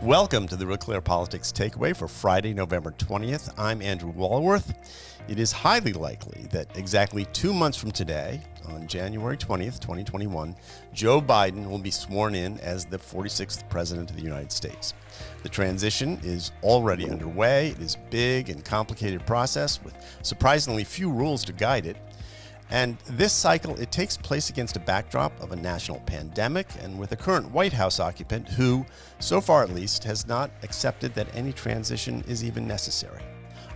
Welcome to the RealClearPolitics Takeaway for Friday, November 20th. I'm Andrew Walworth. It is highly likely that exactly 2 months from today, on January 20th, 2021, Joe Biden will be sworn in as the 46th President of the United States. The transition is already underway. It is a big and complicated process with surprisingly few rules to guide it. And this cycle, it takes place against a backdrop of a national pandemic and with a current White House occupant who, so far at least, has not accepted that any transition is even necessary.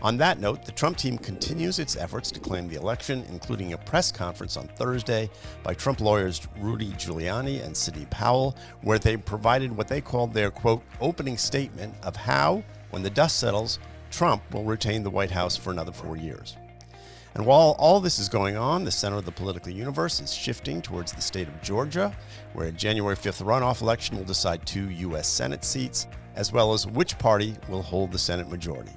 On that note, the Trump team continues its efforts to claim the election, including a press conference on Thursday by Trump lawyers Rudy Giuliani and Sidney Powell, where they provided what they called their, quote, opening statement of how, when the dust settles, Trump will retain the White House for another 4 years. And while all this is going on, the center of the political universe is shifting towards the state of Georgia, where a January 5th runoff election will decide 2 U.S. Senate seats, as well as which party will hold the Senate majority.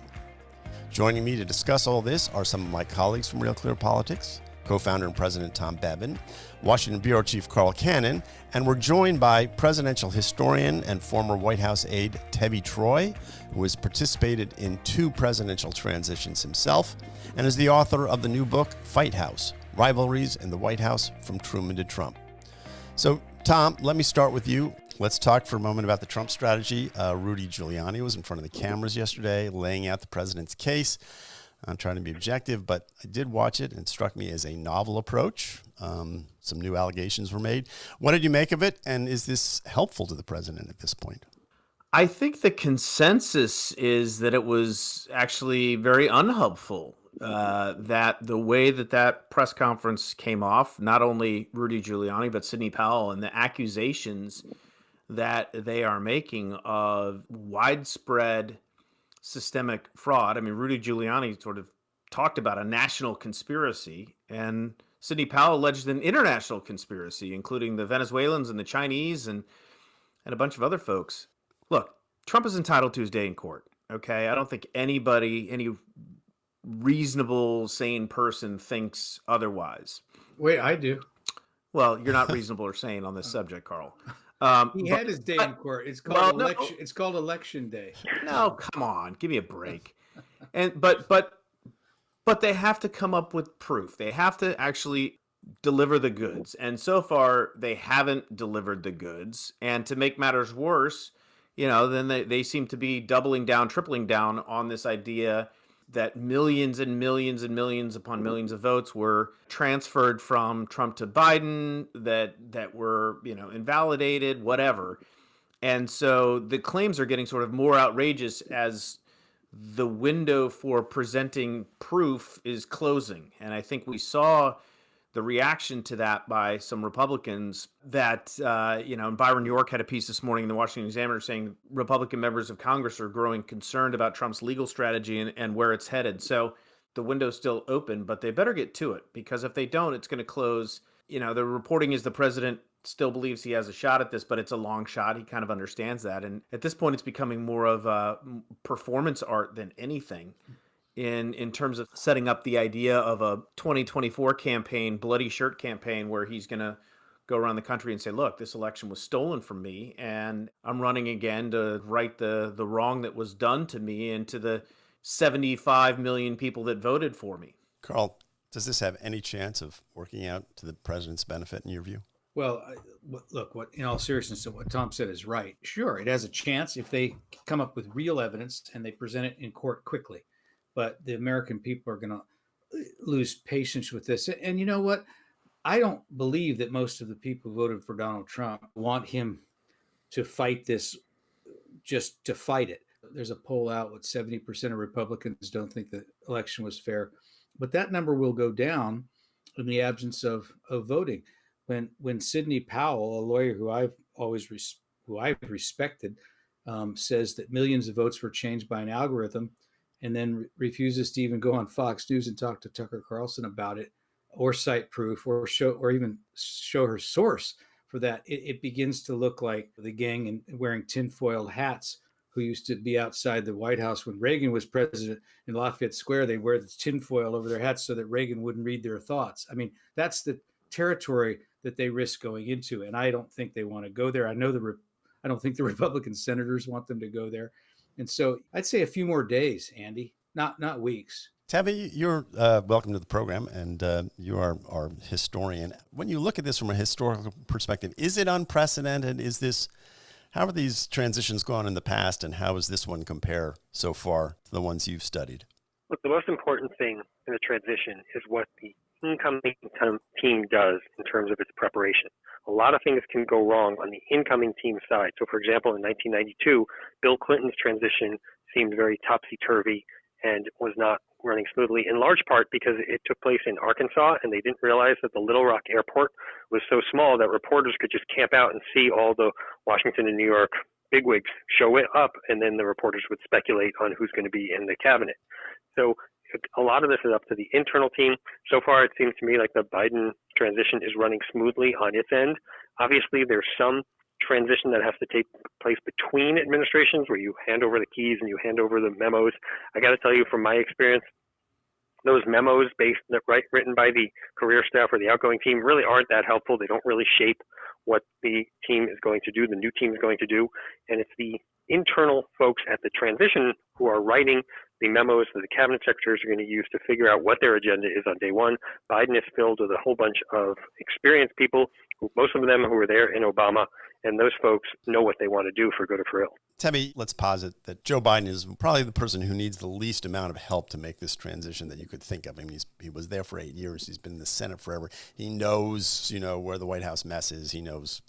Joining me to discuss all this are some of my colleagues from Real Clear Politics, co-founder and president Tom Bevan, Washington Bureau Chief Carl Cannon, and we're joined by presidential historian and former White House aide Tevi Troy, who has participated in 2 presidential transitions himself and is the author of the new book, Fight House: Rivalries in the White House from Truman to Trump. So, Tom, let me start with you. Let's talk for a moment about the Trump strategy. Rudy Giuliani was in front of the cameras yesterday laying out the president's case. I'm trying to be objective, but I did watch it and it struck me as a novel approach. Some new allegations were made. What did you make of it? And is this helpful to the president at this point? I think the consensus is that it was actually very unhelpful. That the way that press conference came off, not only Rudy Giuliani, but Sidney Powell, and the accusations that they are making of widespread systemic fraud. I mean, Rudy Giuliani sort of talked about a national conspiracy, and Sidney Powell alleged an international conspiracy, including the Venezuelans and the Chinese and a bunch of other folks. Look, Trump is entitled to his day in court, okay? I don't think any reasonable, sane person thinks otherwise. Wait, I do. Well, you're not reasonable or sane on this subject, Carl. He had his day in court. It's called election. It's called election day. No, come on, give me a break. But they have to come up with proof. They have to actually deliver the goods. And so far, they haven't delivered the goods. And to make matters worse, then they seem to be doubling down, tripling down on this idea that millions and millions and millions upon millions of votes were transferred from Trump to Biden, that were, invalidated, whatever. And so the claims are getting sort of more outrageous as the window for presenting proof is closing. And I think we saw the reaction to that by some Republicans that, and Byron York had a piece this morning in the Washington Examiner saying Republican members of Congress are growing concerned about Trump's legal strategy and where it's headed. So the window's still open, but they better get to it, because if they don't, it's going to close. The reporting is the president still believes he has a shot at this, but it's a long shot. He kind of understands that. And at this point, it's becoming more of a performance art than anything in terms of setting up the idea of a 2024 campaign, bloody shirt campaign, where he's going to go around the country and say, look, this election was stolen from me, and I'm running again to right the wrong that was done to me and to the 75 million people that voted for me. Carl, does this have any chance of working out to the president's benefit in your view? Well, look, in all seriousness, what Tom said is right. Sure, it has a chance if they come up with real evidence and they present it in court quickly. But the American people are going to lose patience with this. And you know what? I don't believe that most of the people who voted for Donald Trump want him to fight this just to fight it. There's a poll out with 70% of Republicans don't think the election was fair. But that number will go down in the absence of voting. When Sidney Powell, a lawyer who I've respected, says that millions of votes were changed by an algorithm, and then refuses to even go on Fox News and talk to Tucker Carlson about it, or cite proof, or even show her source for that, it begins to look like the gang and wearing tinfoil hats who used to be outside the White House when Reagan was president in Lafayette Square. They wear the tinfoil over their hats so that Reagan wouldn't read their thoughts. I mean, that's the territory that they risk going into, and I don't think they want to go there. I know I don't think the Republican senators want them to go there. And so I'd say a few more days, Andy, not weeks. Tevi, you're welcome to the program, and you are our historian. When you look at this from a historical perspective, is it unprecedented? How have these transitions gone in the past, and how does this one compare so far to the ones you've studied? Look, the most important thing in a transition is what the incoming team does in terms of its preparation. A lot of things can go wrong on the incoming team side. So, for example, in 1992, Bill Clinton's transition seemed very topsy-turvy and was not running smoothly, in large part because it took place in Arkansas, and they didn't realize that the Little Rock airport was so small that reporters could just camp out and see all the Washington and New York bigwigs show it up, and then the reporters would speculate on who's going to be in the cabinet. So a lot of this is up to the internal team. So far, it seems to me like the Biden transition is running smoothly on its end. Obviously, there's some transition that has to take place between administrations where you hand over the keys and you hand over the memos. I got to tell you, from my experience, those memos written by the career staff or the outgoing team really aren't that helpful. They don't really shape what the team is going to do, the new team is going to do. And it's the internal folks at the transition who are writing the memos that the cabinet secretaries are going to use to figure out what their agenda is on day one. Biden is filled with a whole bunch of experienced people, most of them who were there in Obama, and those folks know what they want to do for good or for ill. Tevi, let's posit that Joe Biden is probably the person who needs the least amount of help to make this transition that you could think of. I mean, he was there for 8 years. He's been in the Senate forever. He knows, where the White House mess is. He knows,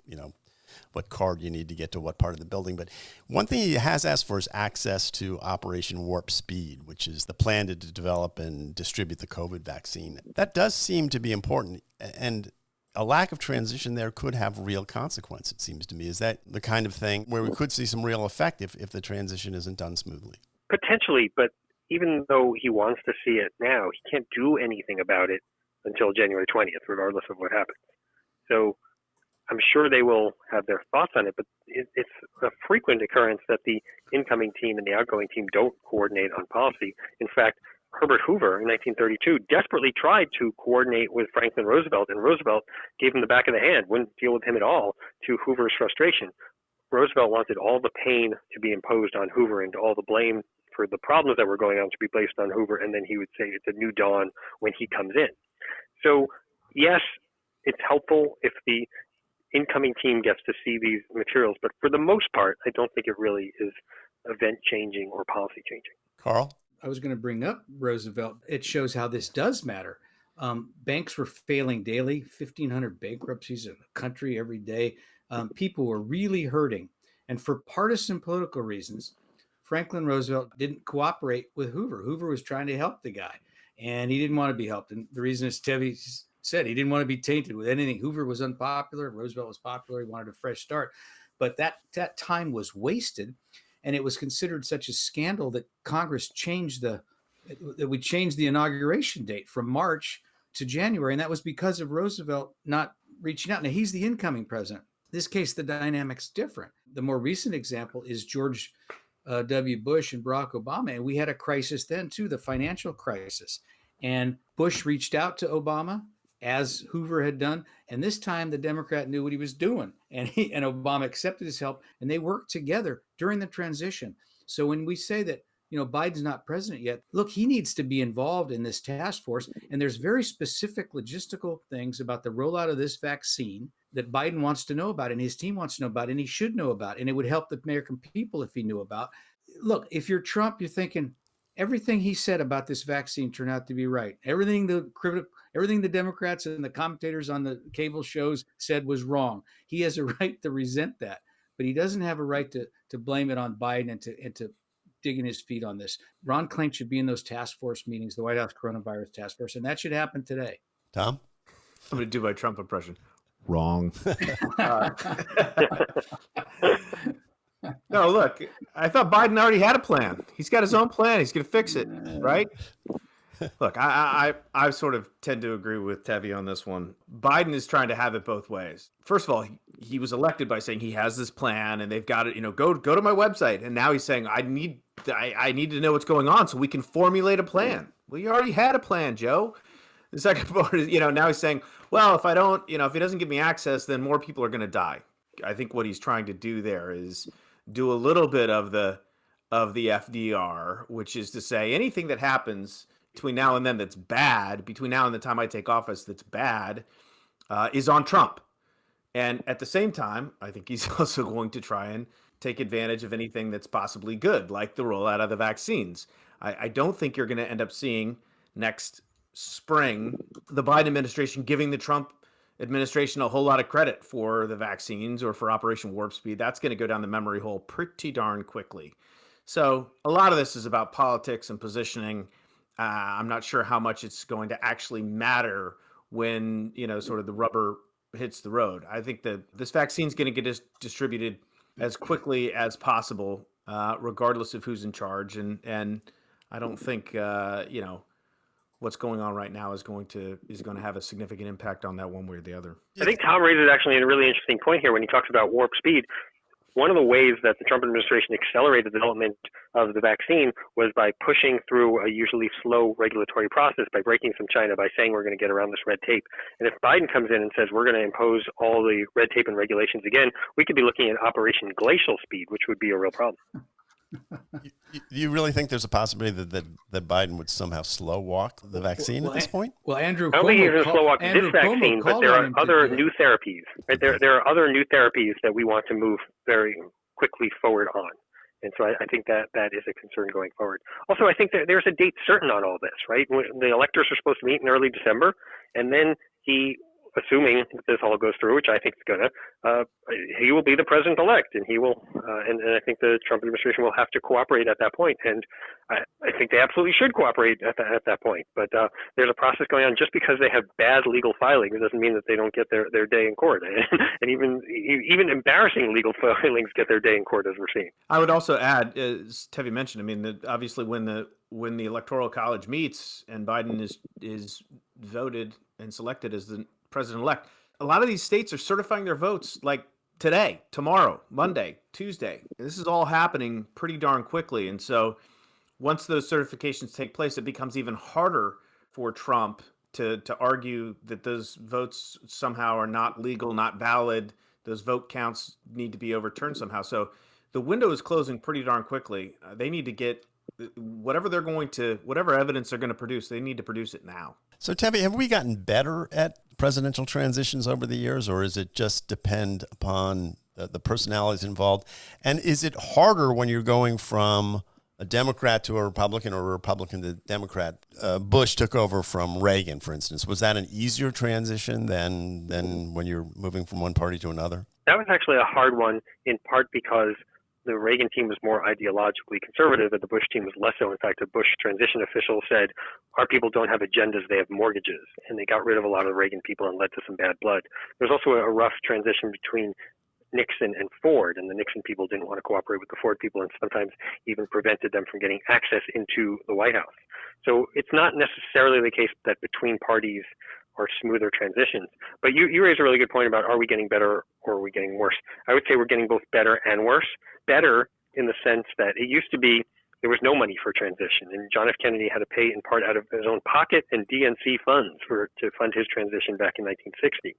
what card you need to get to what part of the building. But one thing he has asked for is access to Operation Warp Speed, which is the plan to develop and distribute the COVID vaccine. That does seem to be important, and a lack of transition there could have real consequence, it seems to me. Is that the kind of thing where we could see some real effect if the transition isn't done smoothly? Potentially, but even though he wants to see it now, he can't do anything about it until January 20th, regardless of what happens. So I'm sure they will have their thoughts on it, but it's a frequent occurrence that the incoming team and the outgoing team don't coordinate on policy. In fact, Herbert Hoover in 1932 desperately tried to coordinate with Franklin Roosevelt, and Roosevelt gave him the back of the hand, wouldn't deal with him at all, to Hoover's frustration. Roosevelt wanted all the pain to be imposed on Hoover and all the blame for the problems that were going on to be placed on Hoover, and then he would say it's a new dawn when he comes in. So, yes, it's helpful if the incoming team gets to see these materials, but for the most part, I don't think it really is event-changing or policy-changing. Carl? I was going to bring up Roosevelt. It shows how this does matter. Banks were failing daily, 1,500 bankruptcies in the country every day. People were really hurting. And for partisan political reasons, Franklin Roosevelt didn't cooperate with Hoover. Hoover was trying to help the guy, and he didn't want to be helped. And the reason is Tevi said he didn't want to be tainted with anything. Hoover was unpopular. Roosevelt was popular. He wanted a fresh start. But that time was wasted. And it was considered such a scandal that Congress changed that we changed the inauguration date from March to January. And that was because of Roosevelt not reaching out. Now, he's the incoming president. In this case, the dynamic's different. The more recent example is George W. Bush and Barack Obama. And we had a crisis then, too, the financial crisis. And Bush reached out to Obama, as Hoover had done. And this time the Democrat knew what he was doing, and Obama accepted his help, and they worked together during the transition. So when we say that, Biden's not president yet, look, he needs to be involved in this task force. And there's very specific logistical things about the rollout of this vaccine that Biden wants to know about, and his team wants to know about, and he should know about. And it would help the American people if he knew about. Look, if you're Trump, you're thinking, everything he said about this vaccine turned out to be right. Everything the Democrats and the commentators on the cable shows said was wrong. He has a right to resent that, but he doesn't have a right to blame it on Biden and to dig in his feet on this. Ron Klain should be in those task force meetings, the White House Coronavirus Task Force, and that should happen today. Tom? I'm going to do my Trump impression. Wrong. No, look, I thought Biden already had a plan. He's got his own plan. He's going to fix it, right? Look, I sort of tend to agree with Tevi on this one. Biden is trying to have it both ways. First of all, he was elected by saying he has this plan and they've got it, go to my website. And now he's saying, I need to know what's going on so we can formulate a plan. Well, you already had a plan, Joe. The second part is, now he's saying, well, if I don't, if he doesn't give me access, then more people are going to die. I think what he's trying to do there is do a little bit of the FDR, which is to say anything that happens between now and then that's bad, between now and the time I take office that's bad, is on Trump. And at the same time, I think he's also going to try and take advantage of anything that's possibly good, like the rollout of the vaccines. I don't think you're going to end up seeing next spring the Biden administration giving the Trump administration a whole lot of credit for the vaccines or for Operation Warp Speed. That's going to go down the memory hole pretty darn quickly. So a lot of this is about politics and positioning. I'm not sure how much it's going to actually matter when, sort of the rubber hits the road. I think that this vaccine is going to get distributed as quickly as possible, regardless of who's in charge. And I don't think, what's going on right now is going to have a significant impact on that one way or the other. I think Tom raises actually a really interesting point here when he talks about warp speed. One of the ways that the Trump administration accelerated the development of the vaccine was by pushing through a usually slow regulatory process, by breaking from China, by saying we're going to get around this red tape. And if Biden comes in and says we're going to impose all the red tape and regulations again, we could be looking at Operation Glacial Speed, which would be a real problem. Do you really think there's a possibility that Biden would somehow slow walk the vaccine at this point? Well, Andrew, I don't think he's going to slow walk this vaccine, but there are other new therapies. Right? There are other new therapies that we want to move very quickly forward on. And so I think that is a concern going forward. Also, I think that there's a date certain on all this, right? The electors are supposed to meet in early December, and then assuming that this all goes through, which I think is going to, he will be the president-elect, and he will, and I think the Trump administration will have to cooperate at that point, and I think they absolutely should cooperate at that point. But there's a process going on. Just because they have bad legal filings doesn't mean that they don't get their day in court, and even embarrassing legal filings get their day in court, as we're seeing. I would also add, as Tevi mentioned, I mean, obviously when the Electoral College meets and Biden is voted and selected as the president-elect, a lot of these states are certifying their votes like today, tomorrow, Monday, Tuesday. This is all happening pretty darn quickly. And so once those certifications take place, it becomes even harder for Trump to argue that those votes somehow are not legal, not valid. Those vote counts need to be overturned somehow. So the window is closing pretty darn quickly. They need to get whatever evidence they're going to produce, they need to produce it now. So, Tevi, have we gotten better at presidential transitions over the years, or is it just depend upon the personalities involved? And is it harder when you're going from a Democrat to a Republican or a Republican to Democrat? Bush took over from Reagan, for instance. Was that an easier transition than when you're moving from one party to another? That was actually a hard one, in part because the Reagan team was more ideologically conservative, and the Bush team was less so. In fact, a Bush transition official said, our people don't have agendas, they have mortgages. And they got rid of a lot of the Reagan people and led to some bad blood. There was also a rough transition between Nixon and Ford, and the Nixon people didn't want to cooperate with the Ford people and sometimes even prevented them from getting access into the White House. So it's not necessarily the case that between parties are smoother transitions. But you raise a really good point about, are we getting better or are we getting worse? I would say we're getting both better and worse. Better in the sense that it used to be there was no money for transition, and John F. Kennedy had to pay in part out of his own pocket and DNC funds to fund his transition back in 1960.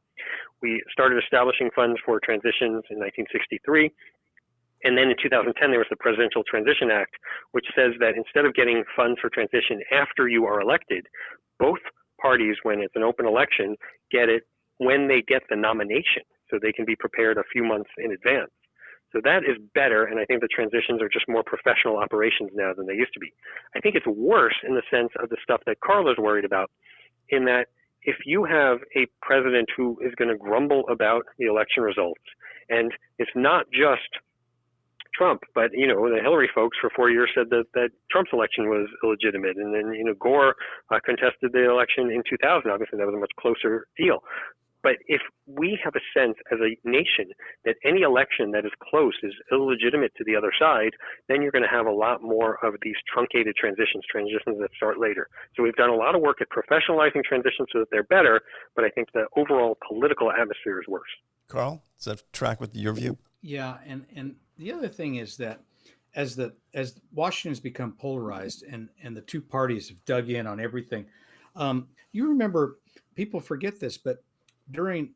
We started establishing funds for transitions in 1963. And then in 2010, there was the Presidential Transition Act, which says that instead of getting funds for transition after you are elected, both parties, when it's an open election, get it when they get the nomination, so they can be prepared a few months in advance. So that is better, and I think the transitions are just more professional operations now than they used to be. I think it's worse in the sense of the stuff that Carl is worried about, in that if you have a president who is going to grumble about the election results, and it's not just Trump, but, the Hillary folks for 4 years said that Trump's election was illegitimate. And then, Gore contested the election in 2000. Obviously, that was a much closer deal. But if we have a sense as a nation that any election that is close is illegitimate to the other side, then you're going to have a lot more of these truncated transitions that start later. So we've done a lot of work at professionalizing transitions so that they're better, but I think the overall political atmosphere is worse. Carl, does that track with your view? Yeah, and the other thing is that as Washington's become polarized and the two parties have dug in on everything, you remember, people forget this, but during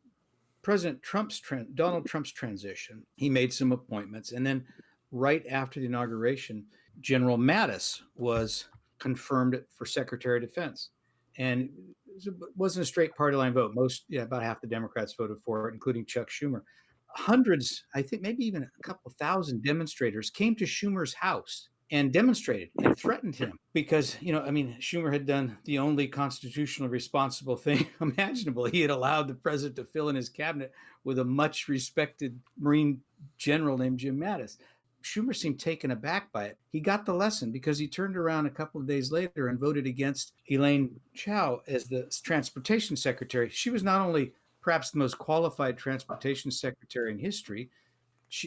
Donald Trump's transition, he made some appointments. And then right after the inauguration, General Mattis was confirmed for Secretary of Defense. And it wasn't a straight party line vote. About half the Democrats voted for it, including Chuck Schumer. Hundreds, I think maybe even a couple thousand demonstrators came to Schumer's house and demonstrated and threatened him because, Schumer had done the only constitutionally responsible thing imaginable. He had allowed the president to fill in his cabinet with a much respected Marine general named Jim Mattis. Schumer seemed taken aback by it. He got the lesson because he turned around a couple of days later and voted against Elaine Chao as the transportation secretary. She was not only perhaps the most qualified transportation secretary in history,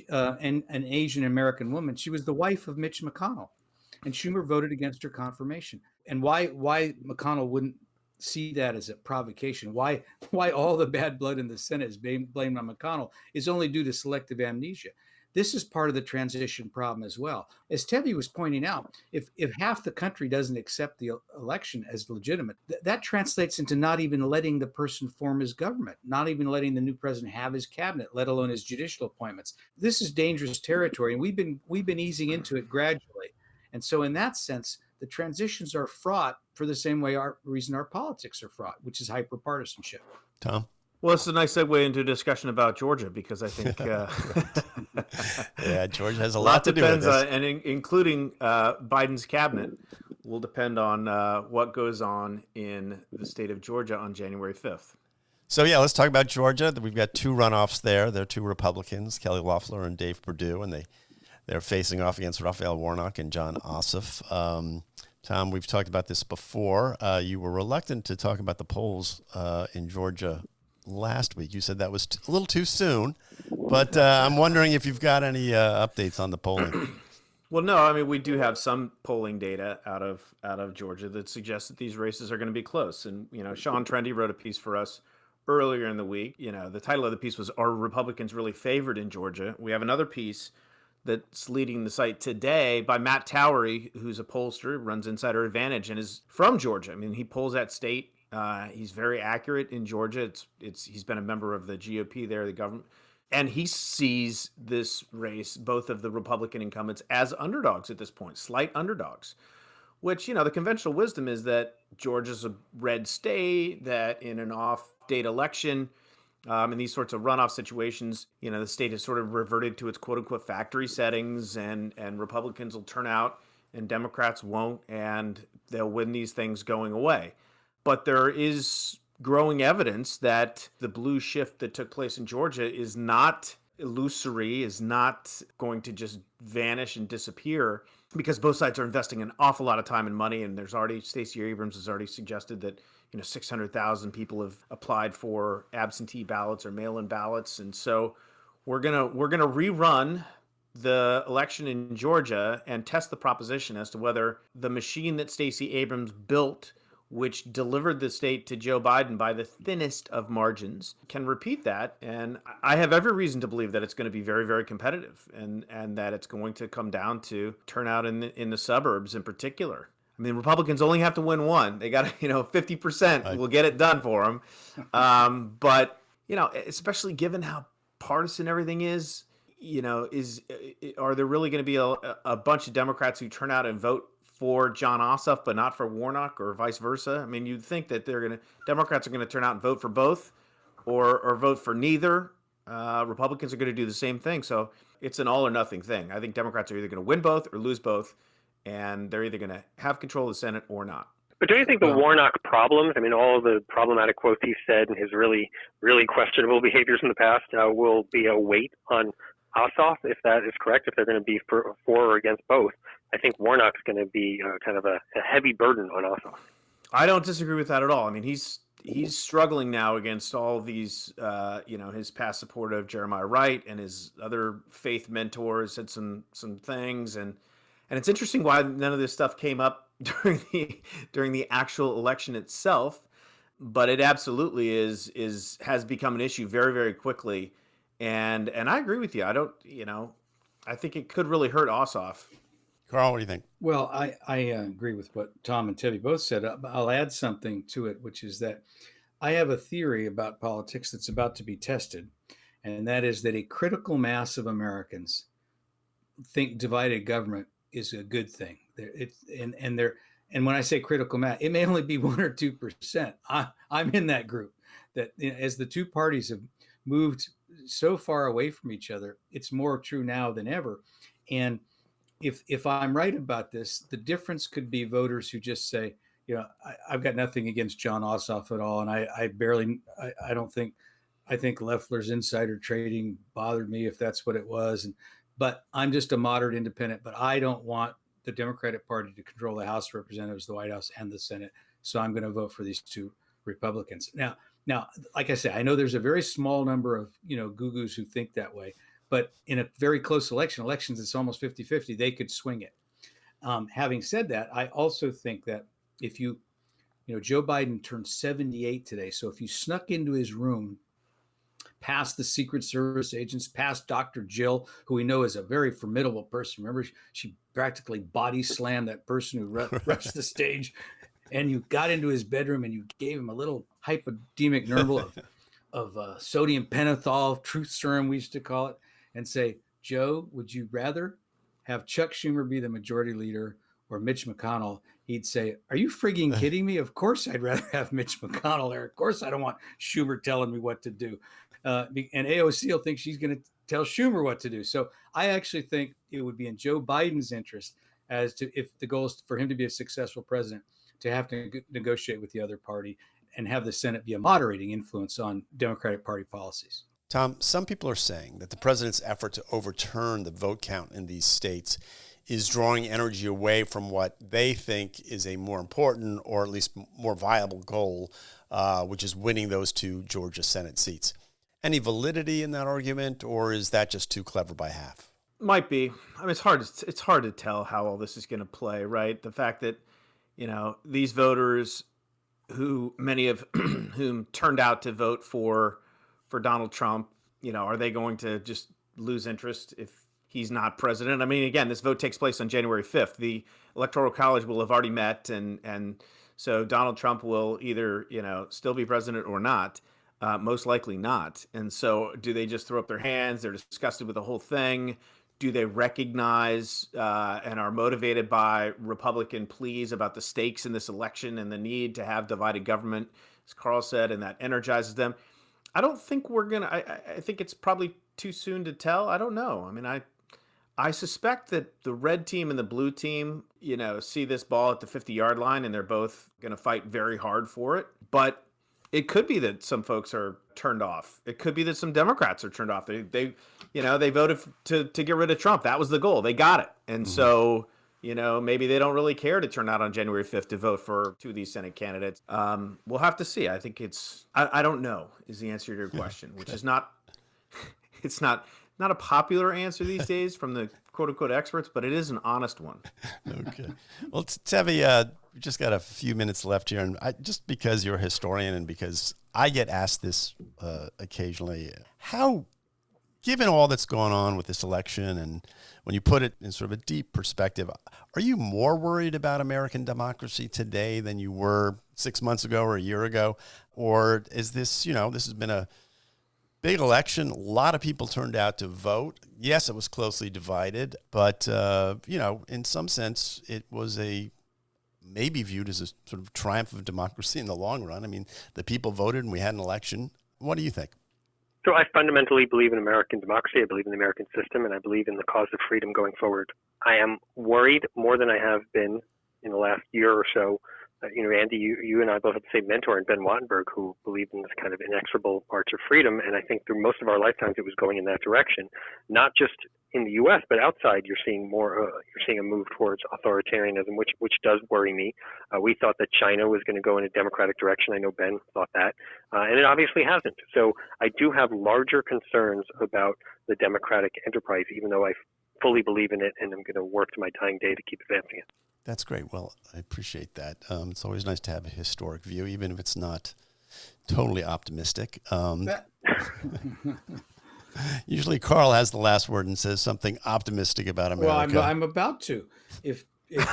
and an Asian American woman. She was the wife of Mitch McConnell, and Schumer voted against her confirmation. And why McConnell wouldn't see that as a provocation? Why all the bad blood in the Senate is blamed on McConnell is only due to selective amnesia. This is part of the transition problem as well. As Tevi was pointing out, if half the country doesn't accept the election as legitimate, that translates into not even letting the person form his government, not even letting the new president have his cabinet, let alone his judicial appointments. This is dangerous territory, and we've been easing into it gradually. And so in that sense, the transitions are fraught for the same reason our politics are fraught, which is hyperpartisanship. Tom? Well, it's a nice segue into a discussion about Georgia because I think Georgia has a lot to do with this. And including Biden's cabinet will depend on what goes on in the state of Georgia on January 5th. So, let's talk about Georgia. We've got two runoffs there. There are two Republicans, Kelly Loeffler and Dave Perdue, and they're facing off against Raphael Warnock and Jon Ossoff. Tom, we've talked about this before. You were reluctant to talk about the polls in Georgia last week. You said that was a little too soon, but I'm wondering if you've got any updates on the polling. Well, no, we do have some polling data out of Georgia that suggests that these races are going to be close. And, Sean Trendy wrote a piece for us earlier in the week. The title of the piece was, "Are Republicans Really Favored in Georgia?" We have another piece that's leading the site today by Matt Towery, who's a pollster, runs Insider Advantage, and is from Georgia. He polls that state. He's very accurate in Georgia. He's been a member of the GOP there, the government, and he sees this race, both of the Republican incumbents, as underdogs at this point, slight underdogs. Which, the conventional wisdom is that Georgia's a red state, that in an off-date election, in these sorts of runoff situations, the state has sort of reverted to its quote-unquote factory settings, and Republicans will turn out and Democrats won't, and they'll win these things going away. But there is growing evidence that the blue shift that took place in Georgia is not illusory, is not going to just vanish and disappear, because both sides are investing an awful lot of time and money. And Stacey Abrams has already suggested that 600,000 people have applied for absentee ballots or mail-in ballots, and so we're gonna rerun the election in Georgia and test the proposition as to whether the machine that Stacey Abrams built, which delivered the state to Joe Biden by the thinnest of margins, can repeat that. And I have every reason to believe that it's going to be very, very competitive, and that it's going to come down to turnout in the suburbs in particular. Republicans only have to win one. They got 50% will get it done for them. But, especially given how partisan everything is, are there really going to be a bunch of Democrats who turn out and vote for Jon Ossoff, but not for Warnock, or vice versa? You'd think that Democrats are going to turn out and vote for both, or vote for neither. Republicans are going to do the same thing. So it's an all or nothing thing. I think Democrats are either going to win both or lose both, and they're either going to have control of the Senate or not. But don't you think the Warnock problems, all the problematic quotes he said and his really, really questionable behaviors in the past will be a weight on Ossoff, if that is correct, if they're going to be for or against both? I think Warnock's going to be kind of a heavy burden on Ossoff. I don't disagree with that at all. He's struggling now against all these, his past support of Jeremiah Wright and his other faith mentors said some things, and it's interesting why none of this stuff came up during the actual election itself, but it absolutely has become an issue very, very quickly, and I agree with you. I think it could really hurt Ossoff. Carl, what do you think? Well, I agree with what Tom and Tevi both said. I'll add something to it, which is that I have a theory about politics that's about to be tested, and that is that a critical mass of Americans think divided government is a good thing. And when I say critical mass, it may only be 1 or 2%. I'm in that group. That as the two parties have moved so far away from each other, it's more true now than ever. And if I'm right about this, the difference could be voters who just say, I've got nothing against John Ossoff at all, and I think Loeffler's insider trading bothered me, if that's what it was, but I'm just a moderate independent, but I don't want the Democratic Party to control the House of Representatives, the White House, and the Senate, so I'm going to vote for these two Republicans. Now, like I say, I know there's a very small number of goo-goos who think that way, but in a very close elections, it's almost 50-50. They could swing it. Having said that, I also think that if Joe Biden turned 78 today, so if you snuck into his room, past the Secret Service agents, past Dr. Jill, who we know is a very formidable person. Remember, she practically body slammed that person who rushed the stage. And you got into his bedroom and you gave him a little hypodermic needle of sodium pentothal, truth serum, we used to call it, and say, Joe, would you rather have Chuck Schumer be the majority leader or Mitch McConnell? He'd say, are you frigging kidding me? Of course I'd rather have Mitch McConnell there. Of course I don't want Schumer telling me what to do. And AOC will think she's going to tell Schumer what to do. So I actually think it would be in Joe Biden's interest, as to if the goal is for him to be a successful president, to have to negotiate with the other party and have the Senate be a moderating influence on Democratic Party policies. Tom, some people are saying that the president's effort to overturn the vote count in these states is drawing energy away from what they think is a more important, or at least more viable goal, which is winning those two Georgia Senate seats. Any validity in that argument, or is that just too clever by half? Might be. I mean, it's hard to tell how all this is going to play, right? The fact that, these voters, who many of whom turned out to vote for Donald Trump, are they going to just lose interest if he's not president? I mean, again, this vote takes place on January 5th. The Electoral College will have already met, and so Donald Trump will either, still be president or not. Most likely not. And so do they just throw up their hands? They're disgusted with the whole thing. Do they recognize and are motivated by Republican pleas about the stakes in this election and the need to have divided government, as Carl said, and that energizes them? I don't think we're going to, I think it's probably too soon to tell. I don't know. I mean, I suspect that the red team and the blue team, see this ball at the 50-yard line, and they're both going to fight very hard for it. But it could be that some folks are turned off. It could be that some Democrats are turned off. They voted to get rid of Trump. That was the goal. They got it. And so, maybe they don't really care to turn out on January 5th to vote for two of these Senate candidates. We'll have to see. I think I don't know is the answer to your question, which is not, it's not a popular answer these days from the quote unquote experts, but it is an honest one. Okay. Well, Tevi, we just got a few minutes left here, and just because you're a historian and because I get asked this occasionally, given all that's going on with this election, and when you put it in sort of a deep perspective, are you more worried about American democracy today than you were 6 months ago or a year ago? Or is this, this has been a big election. A lot of people turned out to vote. Yes, it was closely divided, but, in some sense, it was maybe viewed as a sort of triumph of democracy in the long run. I mean, the people voted and we had an election. What do you think? So I fundamentally believe in American democracy. I believe in the American system, and I believe in the cause of freedom going forward. I am worried more than I have been in the last year or so. Andy, you and I both have the same mentor in Ben Wattenberg, who believed in this kind of inexorable march of freedom. And I think through most of our lifetimes, it was going in that direction, not just in the U.S., but outside. You're seeing a move towards authoritarianism, which does worry me. We thought that China was going to go in a democratic direction. I know Ben thought that, and it obviously hasn't. So I do have larger concerns about the democratic enterprise, even though I fully believe in it, and I'm going to work to my dying day to keep advancing it. That's great. Well, I appreciate that. It's always nice to have a historic view, even if it's not totally optimistic. Usually Carl has the last word and says something optimistic about America. Well, I'm about to. If if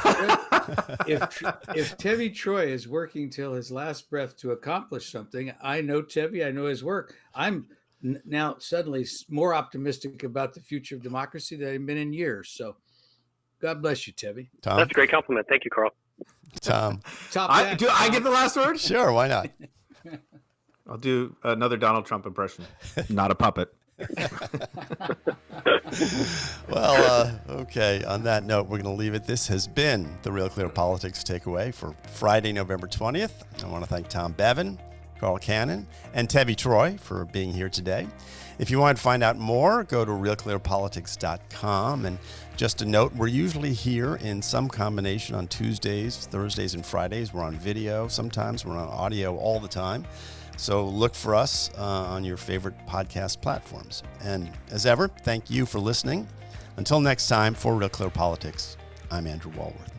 Tevi Troy is working till his last breath to accomplish something, I know Tevi, I know his work. I'm now suddenly more optimistic about the future of democracy than I've been in years. So God bless you, Tevi. Tom? That's a great compliment. Thank you, Carl. Tom? Do I get the last word? Sure, why not? I'll do another Donald Trump impression. Not a puppet. Well, okay. On that note, we're going to leave it. This has been the Real Clear Politics Takeaway for Friday, November 20th. I want to thank Tom Bevan, Carl Cannon, and Tevi Troy for being here today. If you want to find out more, go to RealClearPolitics.com. And just a note, we're usually here in some combination on Tuesdays, Thursdays, and Fridays. We're on video. Sometimes we're on audio all the time. So look for us on your favorite podcast platforms. And as ever, thank you for listening. Until next time, for Real Clear Politics, I'm Andrew Walworth.